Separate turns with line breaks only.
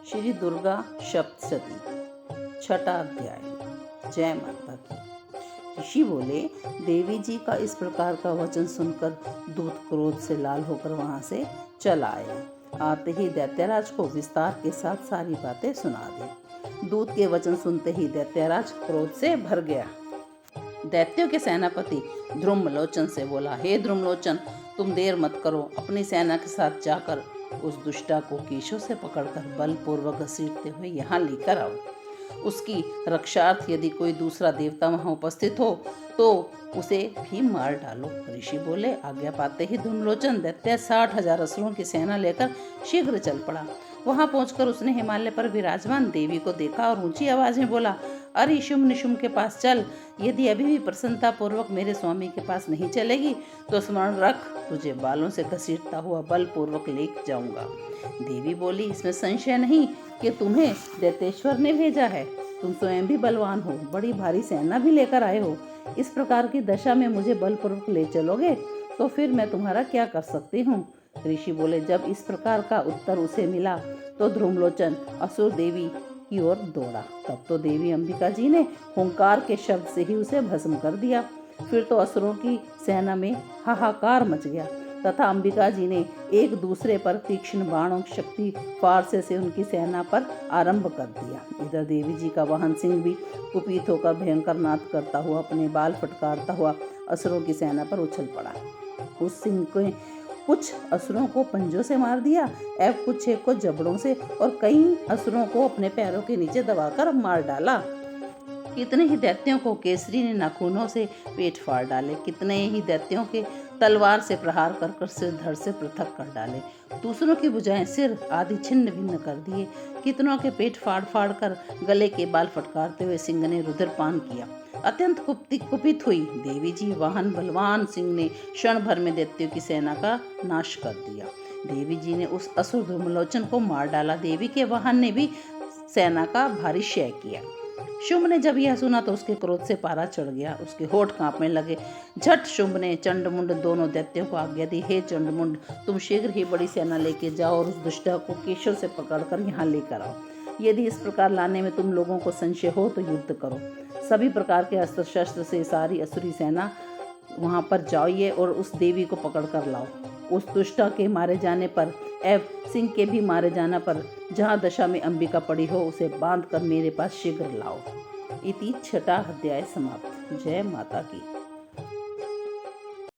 श्री दुर्गा सप्तशती छठा अध्याय। जय माता की। ऋषि बोले, देवी जी का इस प्रकार का वचन सुनकर दूत क्रोध से लाल होकर वहां से चला आए। आते ही दैत्यराज को विस्तार के साथ सारी बातें सुना दी। दूत के वचन सुनते ही दैत्यराज क्रोध से भर गया। दैत्यों के सेनापति ध्रुमलोचन से बोला, हे ध्रुमलोचन, तुम देर मत करो, अपनी सेना के साथ जाकर उस दुष्टा को केशों से पकड़कर बलपूर्वक घसीटते हुए यहाँ लेकर आओ। उसकी रक्षार्थ यदि कोई दूसरा देवता वहां उपस्थित हो तो उसे भी मार डालो। ऋषि बोले, आज्ञा पाते ही ध्रुमलोचन दैत्य 60,000 असुरों की सेना लेकर शीघ्र चल पड़ा। वहां पहुंचकर उसने हिमालय पर विराजमान देवी को देखा और ऊंची आवाज में बोला, अरे शुम्भ निशुम्भ के पास चल। यदि अभी भी प्रसन्नता पूर्वक मेरे स्वामी के पास नहीं चलेगी तो स्मरण रख, तुझे बालों से घसीटता हुआ बलपूर्वक ले जाऊंगा। देवी बोली, इसमें संशय नहीं कि तुम्हें दैतेश्वर ने भेजा है। तुम स्वयं भी बलवान हो, बड़ी भारी सेना भी लेकर आए हो। इस प्रकार की दशा में मुझे बलपूर्वक ले चलोगे तो फिर मैं तुम्हारा क्या कर सकती हूँ। ऋषि बोले, जब इस प्रकार का उत्तर उसे मिला तो ध्रुमलोचन असुर देवी की ओर दौड़ा। तब तो देवी अंबिका जी ने हुंकार के शब्द से ही उसे भस्म कर दिया। फिर तो असुरों की सेना में हाहाकार मच गया तथा अंबिका जी ने एक दूसरे पर तीक्ष्ण बाणों की शक्ति फारसे से उनकी सेना पर आरंभ कर दिया। इधर देवी जी का वाहन सिंह भी कुपित होकर भयंकर नाद करता हुआ अपने बाल फटकारता हुआ असुरों की सेना पर उछल पड़ा। उस सिंह को कुछ असुरों को पंजों से मार दिया एवं कुछ एक को जबड़ों से और कई असुरों को अपने पैरों के नीचे दबाकर मार डाला। कितने ही दैत्यों को केसरी ने नाखूनों से पेट फाड़ डाले, कितने ही दैत्यों के तलवार से प्रहार कर कर सिर धड़ से पृथक कर डाले, दूसरों की भुजाएं सिर आदि छिन्न भिन्न कर दिए, कितनों के पेट फाड़ फाड़ कर गले के बाल फटकारते हुए सिंह ने रुधिरपान किया। अत्यंत कुपित हुई देवी जी वाहन बलवान सिंह ने क्षण भर में दैत्यों की सेना का नाश कर दिया। देवी जी ने उस असुर ध्रुमलोचन को मार डाला। देवी के वाहन ने भी सेना का भारी क्षय किया। शुंभ ने जब यह सुना तो उसके क्रोध से पारा चढ़ गया, उसके होठ कांपने लगे। झट शुंभ ने चंडमुंड दोनों दैत्यों को आज्ञा दी, हे चंडमुंड, तुम शीघ्र ही बड़ी सेना लेके जाओ और उस दुष्टा को केशों से पकड़कर यहाँ लेकर आओ। यदि इस प्रकार लाने में तुम लोगों को संशय हो तो युद्ध करो। सभी प्रकार के अस्त्र शस्त्र से सारी असुरी सेना वहां पर जाइए और उस देवी को पकड़ कर लाओ। उस दुष्टा के मारे जाने पर एवं सिंह के भी मारे जाने पर जहाँ दशा में अंबिका पड़ी हो उसे बांध कर मेरे पास शीघ्र लाओ। इति छठा अध्याय समाप्त। जय माता की।